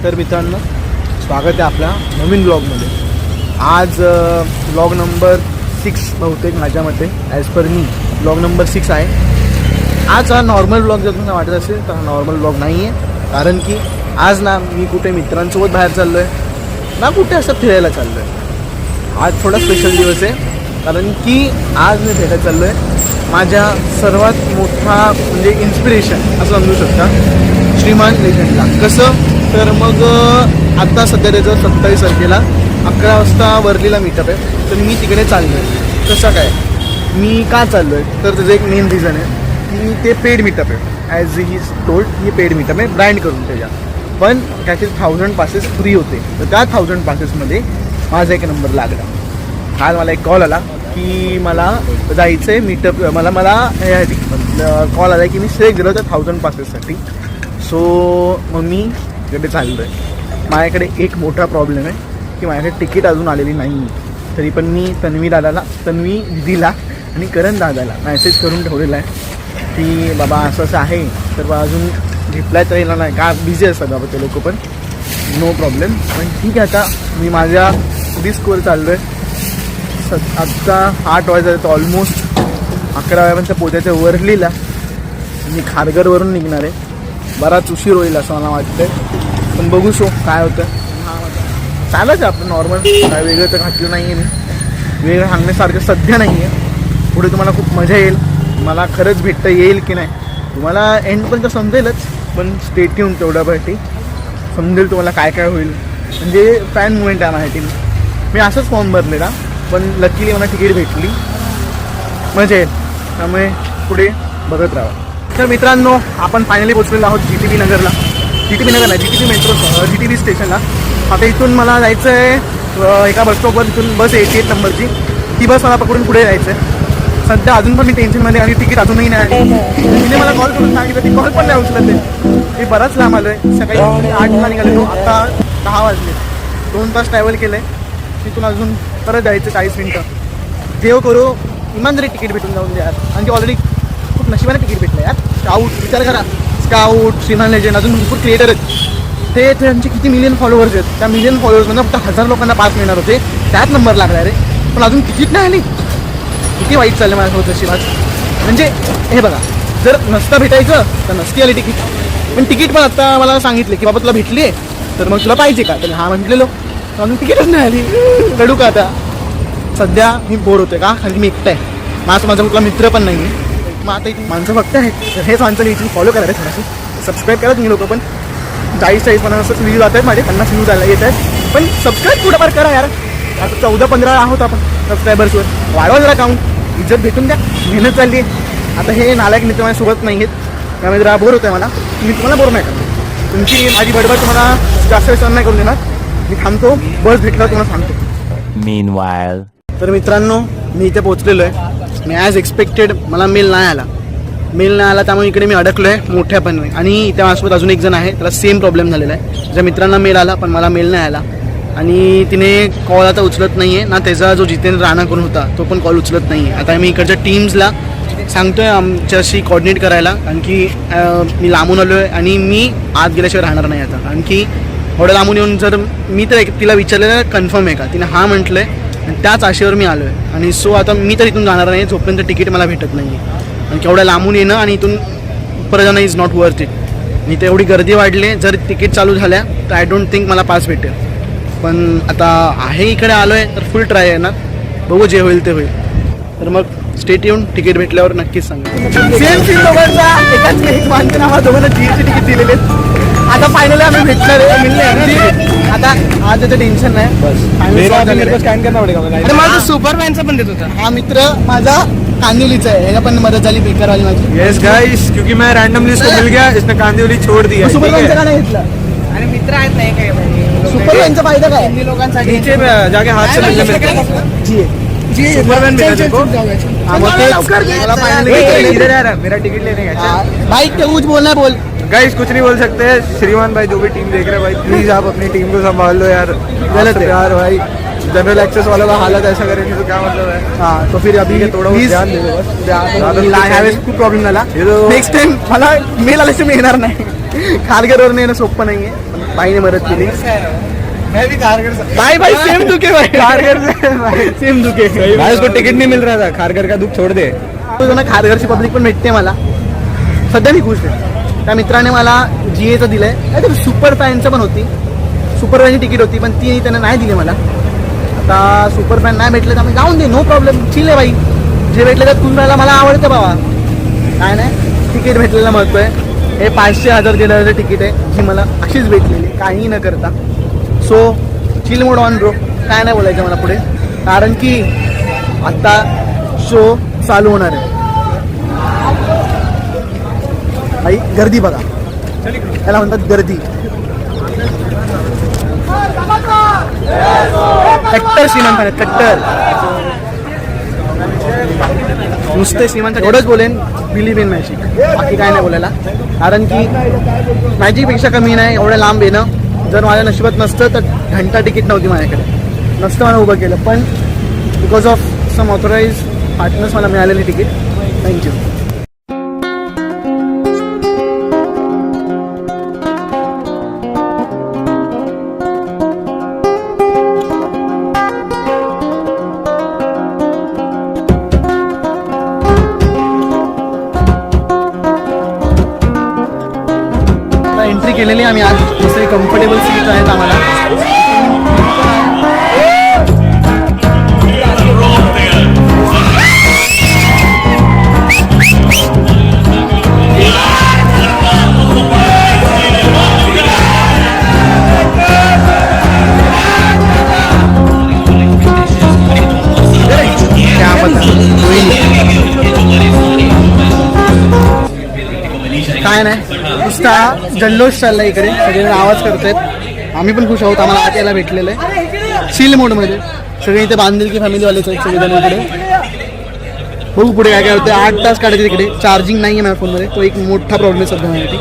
तर मित्रांनो, स्वागत आहे आपल्या नवीन ब्लॉगमध्ये. आज ब्लॉग नंबर 6 बहुतेक माझ्या मते ॲज पर मी ब्लॉग नंबर 6 आहे. आज हा नॉर्मल ब्लॉग जर तुम्हाला वाटत असेल तर हा नॉर्मल ब्लॉग नाही आहे, कारण की आज ना मी कुठे मित्रांसोबत बाहेर चाललो आहे ना कुठे असं फिरायला चाललो आहे. आज थोडा स्पेशल दिवस आहे, कारण की आज मी भेटायला चाललो आहे माझ्या सर्वात मोठा म्हणजे इन्स्पिरेशन असं समजू शकता, श्रीमान लेजंडला. कसं तर मग आत्ता सध्या त्याचं 27 तारखेला 11 वाजता वर्लीला मीटअप आहे, तर मी तिकडे चाललो आहे. कसं काय मी का चाललो आहे तर त्याचं एक मेन रिझन आहे की ते पेड मीटअप आहे. As he told he paid meetup आहे ब्रँड करून त्याच्या, पण काहीतरी 1000 पासेस फ्री होते. तर त्या 1000 पासेसमध्ये माझा एक नंबर लागला. काल मला एक कॉल आला की मला जायचं आहे मीटअप, मला कॉल आला की मी सिलेक्ट दिलं होतं 1000 पासेससाठी. सो मग मी तिकडे चाललो आहे. माझ्याकडे एक मोठा प्रॉब्लेम आहे की माझ्याकडे तिकीट अजून आलेली नाही. तरी पण मी तन्वी दिदीला आणि करण दादाला मॅसेज करून ठेवलेला आहे की बाबा असं असं आहे, तर अजून रिप्लाय तर येणार नाही का, बिझी असतात बाबा ते लोक, पण नो प्रॉब्लेम. पण ठीक आहे, आता मी माझ्या रिस्कवर चाललो आहे. आत्ता 8 वाजता तर ऑलमोस्ट 11 वाजेपर्यंत पोचायचं वर्लीला. मी खारघरवरून निघणार आहे. बराच उशीर होईल असं मला वाटतं, पण बघू शो काय होतं. चालच आपलं नॉर्मल, काय वेगळं तर घातलं नाही आहे मी, वेगळं सांगण्यासारखं सध्या नाही आहे. पुढे तुम्हाला खूप मजा येईल, मला खरंच भेटता येईल की नाही तुम्हाला एंडपर्यंत समजेलच, पण स्टे ट्यून तेवढ्यासाठी समजेल तुम्हाला काय काय होईल. म्हणजे फॅन मुवमेंट आहे माझ्यासाठी. मी असंच फॉर्म भरलेला, पण लकीली मला तिकीट भेटली, मजा येईल. त्यामुळे पुढे बघत राहा. तर मित्रांनो, आपण फायनली पोचलेलो आहोत GTB नगरला. GTB नगर नाही, GTB मेट्रो, GTB स्टेशनला. आता इथून मला जायचं आहे एका बसस्टॉपवर, इथून बस 88 नंबरची, ती बस मला पकडून पुढे जायचं आहे. सध्या अजून पण मी टेन्शनमध्ये आणि तिकीट अजूनही नाही आली. तिने मला कॉल करून सांगितलं, ती कॉल पण नाही उचलत आहे. मी बराच लांब आलो आहे. सकाळी 8ला निघालेलो, आता 10 वाजले. 2 तास ट्रॅव्हल केलं आहे. तिथून अजून परत जायचं 40 मिनटं. देव करू इमानदारी तिकीट भेटून जाऊन द्या यार, आणि ती ऑलरेडी खूप नशिबाने तिकीट भेटलं यार. स्काउट विचार करा, स्काउट, श्रीमान लेजंड, अजून भरपूर क्रिएटर आहेत. ते त्यांचे किती मिलियन फॉलोअर्स आहेत. त्या मिलियन फॉलोअर्समधून फक्त 1000 लोकांना पास मिळणार होते, त्यात नंबर लागला रे. पण अजून तिकीट नाही आली. किती वाईट चाललं माझ्यासोबत नशिबाच. म्हणजे हे बघा, जर नसतं भेटायचं तर नसती आली तिकीट. पण तिकीट पण आता मला सांगितले की बाबा तुला भेटली आहे, तर मग तुला पाहिजे का, तर हा म्हटलेलो, अजून तिकीटच नाही आली. रडू का आता. सध्या मी बोर होते का, कारण की मी एकटा आहे. माझा कुठला मित्र पण नाही आहे. मग आता एक माणसं फक्त आहेत, तर हेच माणसं इथून फॉलो करायला थोडंसं सबस्क्राईब करा तुम्ही लोक. पण 40-40 50 व्ह्यूज जात आहेत माझे, 50 व्ह्यूज आला येत आहेत, पण सबस्क्राईब थोडंफार करा यार. आता 14-15 आहोत आपण सबस्क्रायबर्सवर. वाढवा जरा काउंट, इज्जत भेटून द्या. मेहनत चालली आहे. आता हे नालायक मित्र माझ्यासोबत नाही आहेत, त्यामुळे जरा बोर होतं आहे मला. मी तुम्हाला बोर नाही करतो. तुमची माझी बडबड तुम्हाला जास्त वेळ सहन नाही करून देणार. मी थांबतो, बस भेटला तुम्हाला सांगतो. Meanwhile. तर मित्रांनो, मी इथे पोहोचलेलो आहे. मी ॲज एक्सपेक्टेड मला मेल नाही आला, त्यामुळे इकडे मी अडकलो आहे मोठ्यापणे. आणि इथे माझ्यासोबत अजून एक जण आहे, त्याला सेम प्रॉब्लेम झालेला आहे. ज्या मित्रांना मेल आला पण मला मेल नाही आला, आणि तिने कॉल आता उचलत नाही आहे ना. त्याचा जो जितेंद्र राणा करून होता तो पण कॉल उचलत नाही आहे. आता मी इकडच्या टीम्सला सांगतो आहे आमच्याशी कोऑर्डिनेट करायला, कारण की मी लांबून आलो आहे आणि मी आत गेल्याशिवाय राहणार नाही आता. कारण की एवढं लांबून येऊन जर मी तर तिला विचारलेलं कन्फर्म आहे का, तिने हां म्हटलं आहे, आणि त्याच आशेवर मी आलो आहे. आणि सो आता मी तर इथून जाणार नाही जोपर्यंत तिकीट मला भेटत नाही आहे. आणि केवढ्या लांबून येणं आणि इथून परत जाणं इज नॉट वर्थ इट. मी तर एवढी गर्दी वाढली, जर तिकीट चालू झाल्या तर आय डोंट थिंक मला पास भेटेल. पण आता आहे इकडे आलो आहे तर फुल ट्राय येणार, बघू जे होईल ते होईल. तर मग स्टेट येऊन तिकीट भेटल्यावर नक्कीच सांगा. सेम सीन दोघांचा, एकाच एक माणसाने आम्हाला दोघांना GST तिकीट दिलेले. आता फायनली आम्ही भेटणार आहे, मिळले. आता आज त्याचं टेन्शन नाही, बस स्कॅन करणार पडेल. माझा सुपरमॅनचा पण देत होता हा मित्र माझा, कांदिवलीचा आहे. ह्याला पण मदत झाली बेकारवाली माझी. यस गाइस, क्योंकि मैं रैंडमली इसको मिल गया, इसने कांदिवली छोड़ दिया. सुपरमॅनचा का नाही घेतला. अरे मित्र आहेत नाही काय, सुपरमॅनचा फायदा काय, हिंदी लोकांसाठी नीचे जाके हाथ से मिलने मिलते हैं. जी सुपरमैन मिला देखो. इधर आ रहा, मेरा टिकट लेने का. भाई क्या कुछ बोलना है बोल. गाइस कुछ नहीं बोल सकते हैं. श्रीमान भाई जो भी टीम देख रहे हैं भाई, प्लीज आप अपनी टीम को संभाल लो यार. गलत है यार भाई, जनरल एक्सेस वालों का हालत ऐसा करेंगे तो क्या मतलब है. हाँ तो फिर अभी थोड़ा ध्यान दे दो बस. खूप प्रॉब्लेम झाला. नेक्स्ट टाइम मला मेल आल्याशिवाय मी येणार नाही. खारघरवर येणं सोपं नाही आहे. बाईने मदत केली. मैं भी खारघर से भाई सेम दुखे भाई, खारघर से भाई सेम दुखे. भाई उसको टिकट नहीं मिल रहा था. खारघर का दुख छोड़ दे. ना खारघरची पब्लिक पण भेटते मला. सध्या मी खुश आहे. त्या मित्राने मला GAचं दिलंय. नाही तर सुपर फॅनचं पण होती. सुपर फॅनची तिकीट होती पण ती त्याने नाही दिली मला. आता सुपर फॅन नाही भेटले तर आम्ही जाऊन दे, नो प्रॉब्लेम. चिल आहे बाई, जे भेटले तर तुम्ही राहायला मला आवडतं बाबा. काय नाही, तिकीट भेटलेलं महत्त्व आहे. हे 500-1000 गेल्याचं तिकीट आहे जी मला अशीच भेटलेली, काहीही न करता. So chill mode on bro. काय नाही बोलायचं मला पुढे, कारण की आता शो चालू होणार आहे. भाई गर्दी बघा, त्याला म्हणतात गर्दी. कट्टर श्रीमंत आहेत, कट्टर. नुसते श्रीमंत एवढंच बोलेन, बिलीव्ह इन मॅजिक, बाकी काय नाही बोलायला. कारण की मॅजिकपेक्षा कमी नाही एवढं लांब येणं. जर माझ्या नशिबात नसतं तर घंटा तिकीट नव्हती माझ्याकडे, नसतं मला उभं केलं. पण because of some authorised partners मला मिळालेली तिकीट. थँक्यू. एंट्री केलेली आम्ही आज. दुसरी कम्फर्टेबल सीट आहेत आम्हाला. काय नाही, नुसता जल्लोष चाललाय इकडे, सगळेजण आवाज करतायत. आम्ही पण खुश आहोत, आम्हाला आत यायला भेटलेलं आहे चिल मोडमध्ये. सगळे इथे बांधिलकी फॅमिलीवालेच आहेत सगळेजण इकडे. बघू पुढे काय काय होतं. 8 तास काढायचे तिकडे. चार्जिंग नाही आहे माझ्या फोनमध्ये, तो एक मोठा प्रॉब्लेम आहे सध्या माझ्यासाठी.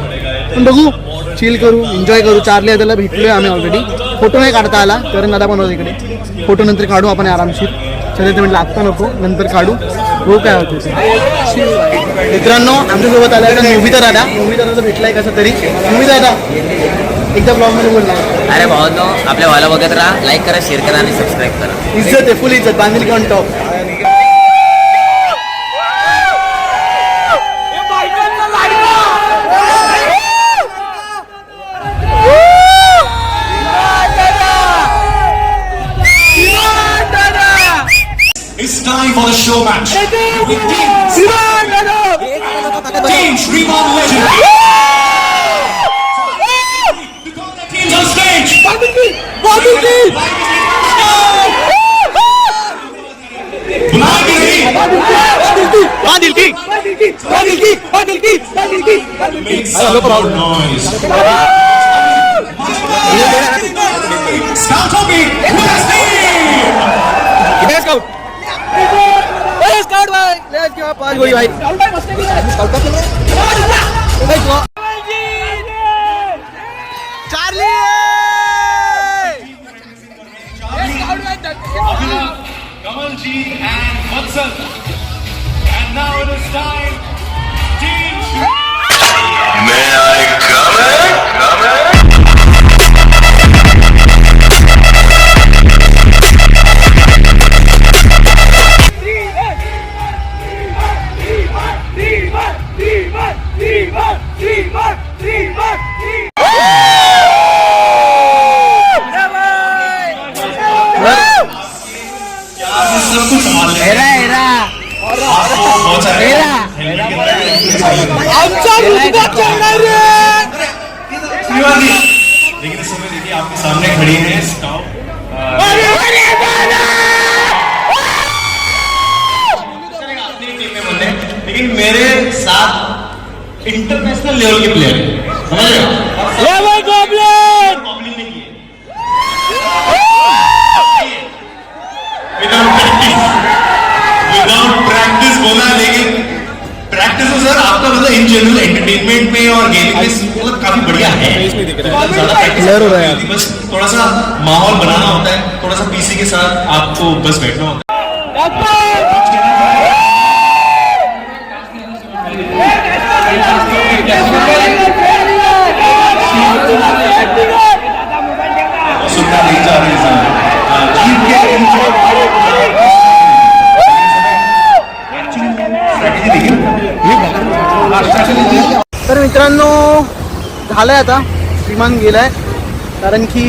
पण बघू, चिल करू, एन्जॉय करू. चार्ली त्याला भेटलोय आम्ही ऑलरेडी. फोटो नाही काढता आला, कारण दादा पण होता इकडे. फोटो नंतर काढू आपण आरामशीर. सध्या ते म्हटलं आत्ता नको, नंतर काढू. हो काय होतं ते. मित्रांनो आमच्यासोबत आला तर नोबिता दादा. नोबिता दादा भेटलाय कसं तरी. नोबिता दादा एकदा ब्लॉगमध्ये बोलला. अरे भावांनो, आपल्या वाला बघत राहा, लाईक करा, शेअर करा आणि सबस्क्राईब करा. इज्जत आहे, फुल इज्जत. बांधिलकी on top. It's time for the show match. With Team Shriman Legend. To call the teams on stage. Make some loud noise. Scout Topi, West Team. Scout भाई, लेट्स गो. पाच गोळी भाई. Charlie Kamalji and Vatsal. And now it is time. Team Shriman. May I come in? सब कुछ संभाल लेंगे। आपको बहुत सारे श्रीवादी, लेकिन इस समय देखिए आपके सामने खड़ी है स्काउट। अपनी टीम में बनने, लेकिन मेरे साथ इंटरनेशनल लेवल के प्लेयर समझ रहे हो? गॉब्लिन नहीं किए विदाउट प्रैक्टिस बोला, लेकिन प्रैक्टिस तो सर आपका मतलब इन जनरल एंटरटेनमेंट में और गेमिंग में मतलब काफी बढ़िया है। ज्यादा प्रैक्टिस हो रहा है, बस थोड़ा सा माहौल बनाना होता है, थोड़ा सा पीसी के साथ आपको बस बैठना होता है। झालं आहे आता, श्रीमान गेला आहे. कारण की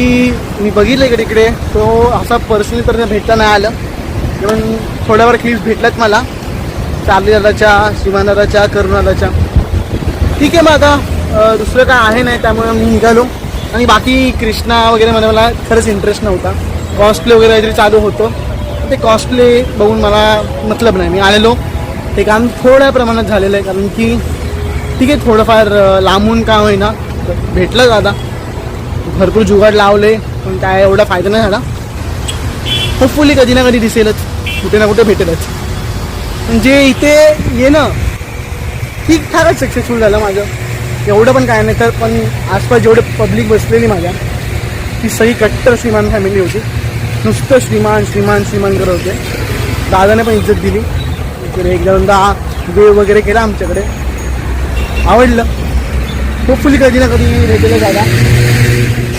मी बघितलं इकडे तिकडे, तो असा पर्सनली तर भेटता नाही आलं. इव्हन थोड्यावर क्लिप्स भेटल्यात मला, चार्ली दादाच्या, श्रीमान दादाच्या, करुण दादाच्या. ठीक आहे, मग आता दुसरं काय आहे नाही, त्यामुळे मी निघालो. आणि बाकी कृष्णा वगैरे मध्ये मला खरंच इंटरेस्ट नव्हता. कॉस्टले वगैरे काहीतरी चालू होतं, ते कॉस्टले बघून मला मतलब नाही. मी आलेलो, ते काम थोड्या प्रमाणात झालेलं आहे. कारण की ठीक आहे, थोडंफार लांबून काम होईना भेटलं दादा, भरपूर जुगाड लावले, पण काय एवढा फायदा नाही झाला. होपफुली कधी ना कधी दिसेलच, कुठे ना कुठे भेटेलच. म्हणजे इथे येणं ठीकठाकच सक्सेसफुल झालं माझं, एवढं पण काय नाही. तर पण आसपास जेवढे पब्लिक बसलेली माझ्या, ती सगळी कट्टर श्रीमान फॅमिली होती. नुसतं श्रीमान श्रीमान श्रीमान करत होते. दादाने पण इज्जत दिली, इकडे एक दोनदा देव वगैरे केला आमच्याकडे, आवडलं. होपफुली कधी ना कधी भेटेल दादा.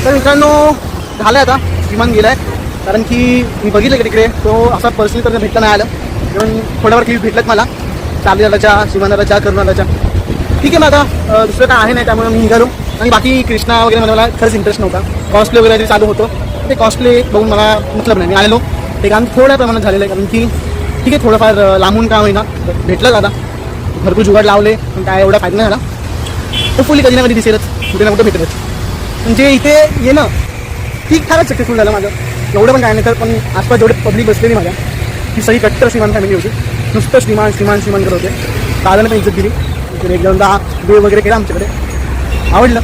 तर मित्रांनो झालं आता, श्रीमान गेला आहे. कारण की मी बघितलं की तिकडे, तो असा पर्सनली तर भेटता नाही आलं. इव्हन थोड्यावर क्लिप भेटल्यात मला, चार्ली दादाच्या, श्रीमान दादाच्या, करुण दादाच्या. ठीक आहे, मग आता दुसरं काय आहे नाही, त्यामुळे मी निघालो. आणि बाकी कृष्णा वगैरे मध्ये मला खरंच इंटरेस्ट नव्हता. कॉस्टले वगैरे काहीतरी चालू होतं, ते कॉस्टले बघून मला मतलब नाही. मी आलेलो, ते काम थोड्या प्रमाणात झालेलं आहे. कारण की ठीक आहे, थोडंफार लांबून काम होईना भेटलं दादा, भरपूर जुगाड लावले, पण काय एवढा फायदा नाही झाला. होपफुली कधी ना कधी दिसेलच, कुठे ना कुठे भेटेलच. म्हणजे इथे येणं ठीकठाकच सक्सेसफुल झालं माझं, एवढं पण काय नाही. तर पण आसपास जेवढे पब्लिक बसलेली माझ्या, ती सगळी कट्टर श्रीमान फॅमिली होती. नुसतं श्रीमान श्रीमान श्रीमान करत होते. दादाने पण इज्जत दिली, इकडे एक दोनदा देव वगैरे केला आमच्याकडे, आवडलं.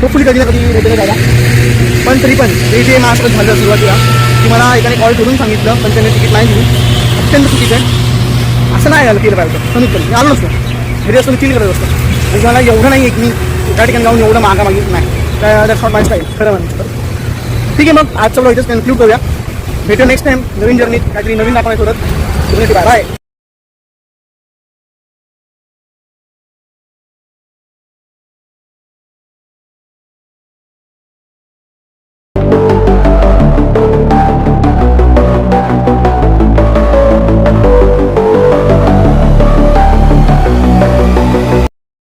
होपफुली कधी ना कधी भेटेल दादा. पण तरी पण ते माझ्यासोबत झालं सुरुवातीला, की मला एकाने कॉल करून सांगितलं, पण त्याने तिकीट नाही दिली. अत्यंत चुकीचं आहे, असं नाही झालं केलं पाहिजे. कमीत कमी मी आलो नसतो, घरी असतो फील करत असतो. आणि मला एवढं नाही आहे की मी त्या ठिकाणी जाऊन एवढं मागितलं नाही. दॅट्स नॉट माय स्टाईल, खरं म्हणतो. ठीक आहे, मग आजचा व्हिडिओ इथेच कन्क्लूड करूया. भेटू नेक्स्ट टाइम नवीन जर्नीत, काहीतरी नवीन दाखवायचं होतं. Bye bye.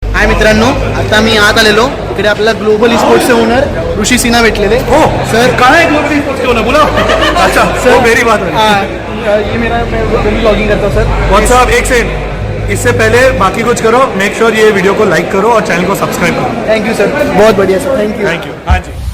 हाय मित्रांनो, आता मी आत आलेलो. इकडे आपल्याला ग्लोबल स्पोर्ट्सचे ओनर ऋषी सिन्हा भेटलेले. हो सर, कहाँ है ग्लोबल स्पोर्ट्स के ओनर, बोलो. अच्छा सर, वो मेरी बात है. ये मैं ब्लॉगिंग करता हूँ सर. व्हाट्सअप एक सेकंड, इससे पहले बाकी कुछ करो, मेक श्योर ये वीडियो को लाइक करो और चैनल को सब्सक्राइब करो. थैंक यू सर, बहुत बढ़िया sir, thank you. Thank you. हाँ जी.